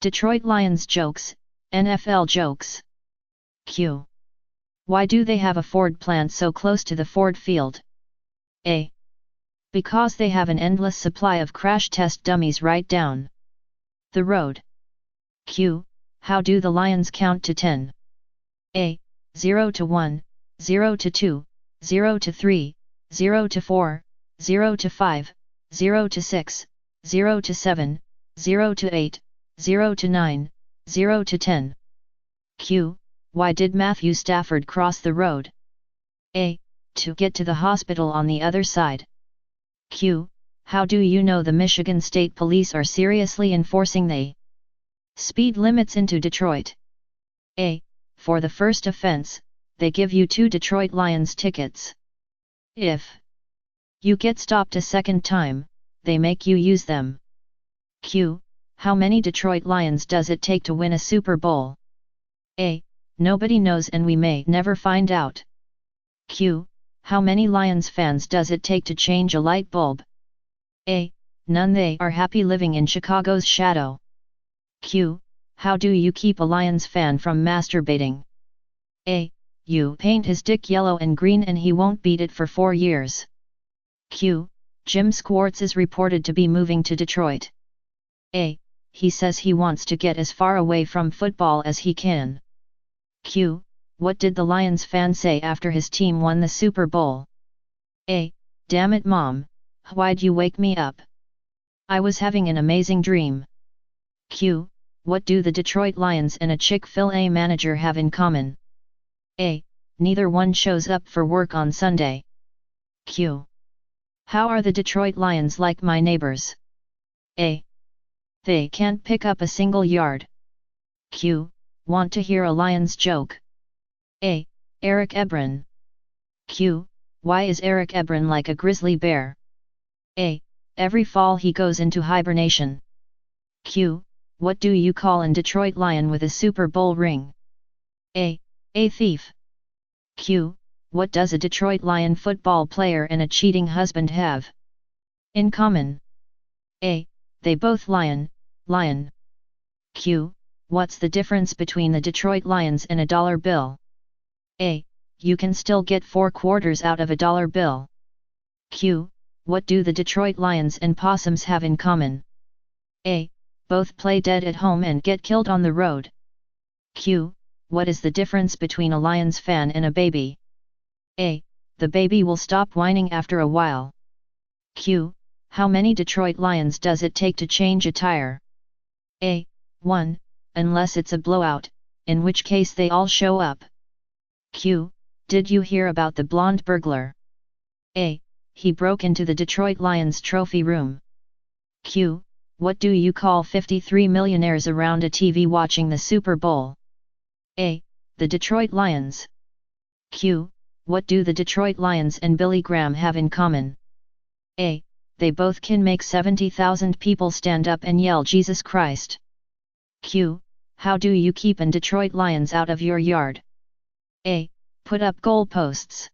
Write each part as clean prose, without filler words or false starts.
Detroit Lions jokes, NFL jokes. Q. Why do they have a Ford plant so close to the Ford field? A. Because they have an endless supply of crash test dummies right down the road. Q. How do the Lions count to 10? A. 0 to 1, 0 to 2, 0 to 3, 0 to 4, 0 to 5, 0 to 6, 0 to 7, 0 to 8, 0 to 9, 0 to 10. Q. Why did Matthew Stafford cross the road? A. To get to the hospital on the other side. Q. How do you know the Michigan State Police are seriously enforcing the speed limits into Detroit? A. For the first offense, they give you 2 Detroit Lions tickets. If you get stopped a second time, they make you use them. Q. How many Detroit Lions does it take to win a Super Bowl? A. Nobody knows and we may never find out. Q. How many Lions fans does it take to change a light bulb? A. None. They are happy living in Chicago's shadow. Q. How do you keep a Lions fan from masturbating? A. You paint his dick yellow and green and he won't beat it for 4 years. Q. Jim Schwartz is reported to be moving to Detroit. A. He says he wants to get as far away from football as he can. Q. What did the Lions fan say after his team won the Super Bowl? A. Damn it, Mom, why'd you wake me up? I was having an amazing dream. Q. What do the Detroit Lions and a Chick-fil-A manager have in common? A. Neither one shows up for work on Sunday. Q. How are the Detroit Lions like my neighbors? A. They can't pick up a single yard. Q. Want to hear a Lions joke? A. Eric Ebron. Q. Why is Eric Ebron like a grizzly bear? A. Every fall he goes into hibernation. Q. What do you call an Detroit Lion with a Super Bowl ring? A. A thief. Q. What does a Detroit Lion football player and a cheating husband have in common? A. They both lion. Q. What's the difference between the Detroit Lions and a dollar bill? A. You can still get 4 quarters out of a dollar bill. Q. What do the Detroit Lions and possums have in common? A. Both play dead at home and get killed on the road. Q. What is the difference between a Lions fan and a baby? A. The baby will stop whining after a while. Q. How many Detroit Lions does it take to change a tire? A. 1, unless it's a blowout, in which case they all show up. Q. Did you hear about the blonde burglar? A. He broke into the Detroit Lions trophy room. Q. What do you call 53 millionaires around a TV watching the Super Bowl? A. The Detroit Lions. Q. What do the Detroit Lions and Billy Graham have in common? A. They both can make 70,000 people stand up and yell Jesus Christ. Q. How do you keep an Detroit Lions out of your yard? A. Put up goalposts.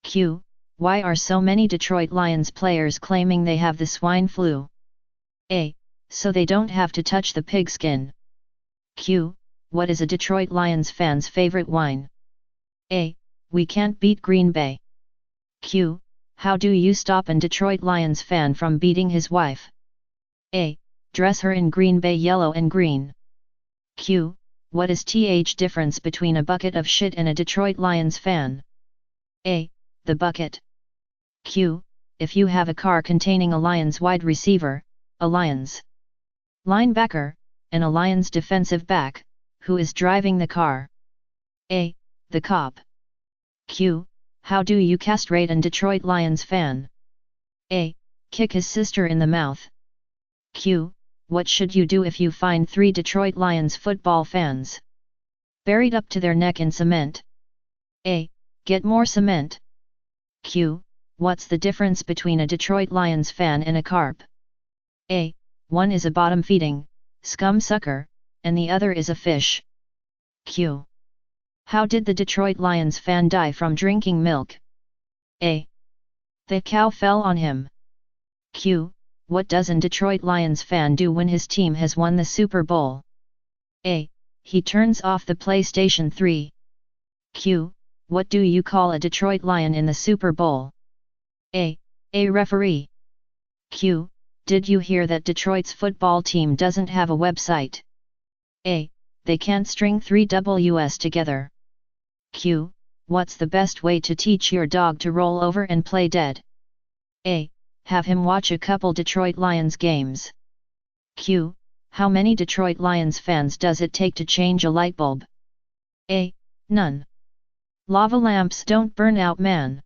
Q. Why are so many Detroit Lions players claiming they have the swine flu? A. So they don't have to touch the pigskin. Q. What is a Detroit Lions fan's favorite wine? A. We can't beat Green Bay. Q. How do you stop an Detroit Lions fan from beating his wife? A. Dress her in Green Bay yellow and green. Q. What is th difference between a bucket of shit and a Detroit Lions fan? A. The bucket. Q. If you have a car containing a Lions wide receiver, a Lions linebacker, and a Lions defensive back, who is driving the car? A. The cop. Q. How do you castrate an Detroit Lions fan? A. Kick his sister in the mouth. Q. What should you do if you find 3 Detroit Lions football fans buried up to their neck in cement? A. Get more cement. Q. What's the difference between a Detroit Lions fan and a carp? A. One is a bottom-feeding scum sucker, and the other is a fish. Q. How did the Detroit Lions fan die from drinking milk? A. The cow fell on him. Q. what does an Detroit Lions fan do when his team has won the Super Bowl? A. He turns off the PlayStation 3. Q. What do you call a Detroit Lion in the Super Bowl? A. A referee. Q. Did you hear that Detroit's football team doesn't have a website? A. They can't string 3 Ws together. Q. What's the best way to teach your dog to roll over and play dead? A. Have him watch a couple Detroit Lions games. Q. How many Detroit Lions fans does it take to change a light bulb? A. None. Lava lamps don't burn out, man.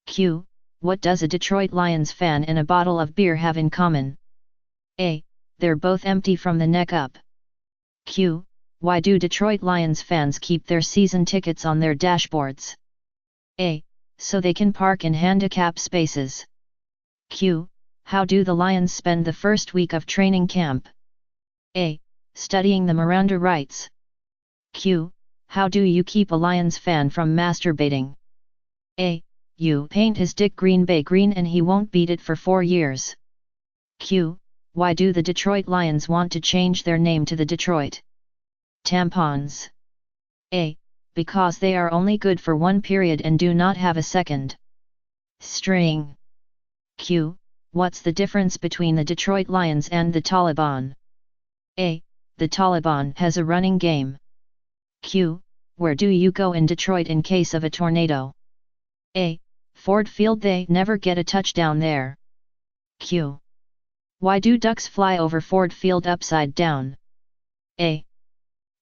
Q. What does a Detroit Lions fan and a bottle of beer have in common? A. They're both empty from the neck up. Q. Why do Detroit Lions fans keep their season tickets on their dashboards? A. So they can park in handicap spaces. Q. How do the Lions spend the first week of training camp? A. Studying the Miranda rights. Q. How do you keep a Lions fan from masturbating? A. You paint his dick Green Bay green and he won't beat it for 4 years. Q. Why do the Detroit Lions want to change their name to the Detroit Tampons? A. Because they are only good for 1 period and do not have a second string. Q. What's the difference between the Detroit Lions and the Taliban? A. The Taliban has a running game. Q. Where do you go in Detroit in case of a tornado? A. Ford Field. They never get a touchdown there. Q. Why do ducks fly over Ford Field upside down? A.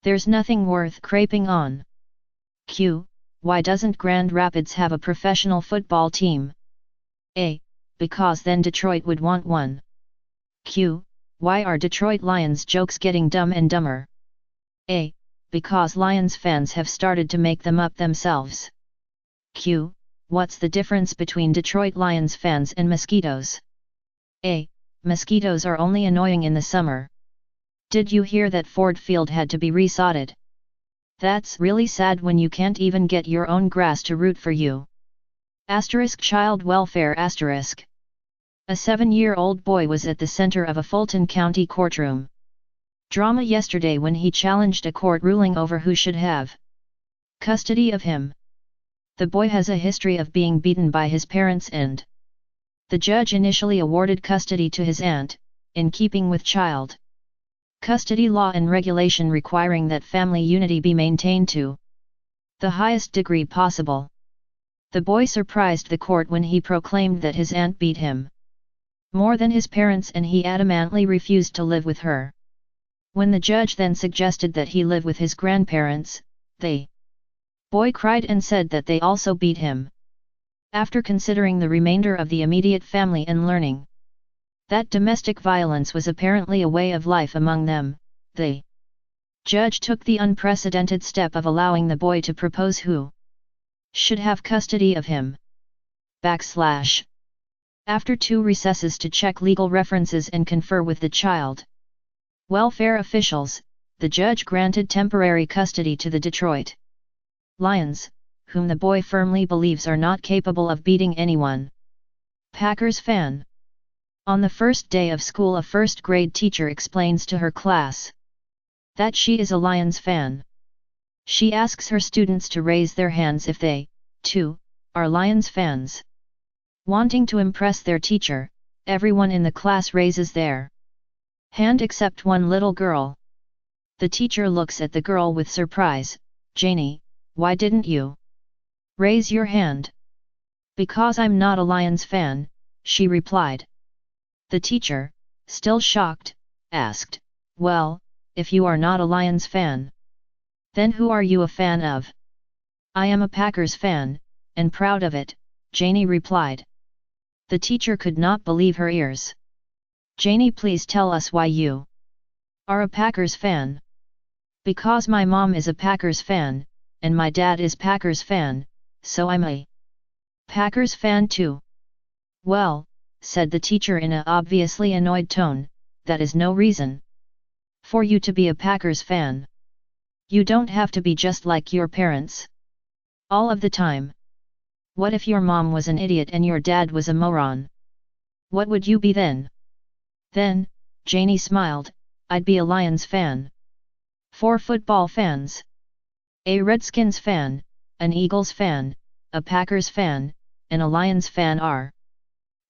There's nothing worth craping on. Q. Why doesn't Grand Rapids have a professional football team? A. Because then Detroit would want one. Q. Why are Detroit Lions jokes getting dumb and dumber? A. Because Lions fans have started to make them up themselves. Q. What's the difference between Detroit Lions fans and mosquitoes? A. Mosquitoes are only annoying in the summer. Did you hear that Ford Field had to be resodded? That's really sad when you can't even get your own grass to root for you. Asterisk child welfare asterisk. A 7-year-old boy was at the center of a Fulton County courtroom drama yesterday when he challenged a court ruling over who should have custody of him. The boy has a history of being beaten by his parents and the judge initially awarded custody to his aunt, in keeping with child custody law and regulation requiring that family unity be maintained to the highest degree possible. The boy surprised the court when he proclaimed that his aunt beat him more than his parents and he adamantly refused to live with her. When the judge then suggested that he live with his grandparents, the boy cried and said that they also beat him. After considering the remainder of the immediate family and learning that domestic violence was apparently a way of life among them, the judge took the unprecedented step of allowing the boy to propose who should have custody of him. After 2 recesses to check legal references and confer with the child welfare officials, the judge granted temporary custody to the Detroit Lions, whom the boy firmly believes are not capable of beating anyone. Packers fan. On the first day of school, a first-grade teacher explains to her class that she is a Lions fan. She asks her students to raise their hands if they, too, are Lions fans. Wanting to impress their teacher, everyone in the class raises their hand except one little girl. The teacher looks at the girl with surprise. "Janie, why didn't you raise your hand?" "Because I'm not a Lions fan," she replied. The teacher, still shocked, asked, "Well, if you are not a Lions fan, then who are you a fan of?" "I am a Packers fan, and proud of it," Janie replied. The teacher could not believe her ears. "Janie, please tell us why you are a Packers fan." "Because my mom is a Packers fan, and my dad is Packers fan, so I'm a Packers fan too." "Well," said the teacher in a obviously annoyed tone, "that is no reason for you to be a Packers fan. You don't have to be just like your parents all of the time. What if your mom was an idiot and your dad was a moron? What would you be then?" Then, Janie smiled, I'd be a Lions fan. 4 football fans. A Redskins fan, an Eagles fan, a Packers fan, and a Lions fan are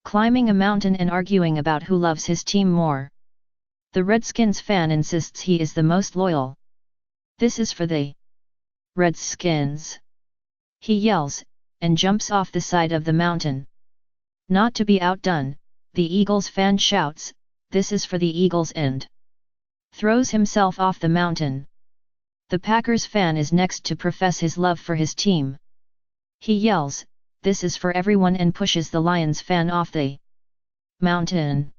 climbing a mountain and arguing about who loves his team more. The Redskins fan insists he is the most loyal. This is for the Redskins, he yells, and jumps off the side of the mountain. Not to be outdone, the Eagles fan shouts, this is for the Eagles, and throws himself off the mountain. The Packers fan is next to profess his love for his team. He yells, this is for everyone, and pushes the Lions fan off the mountain.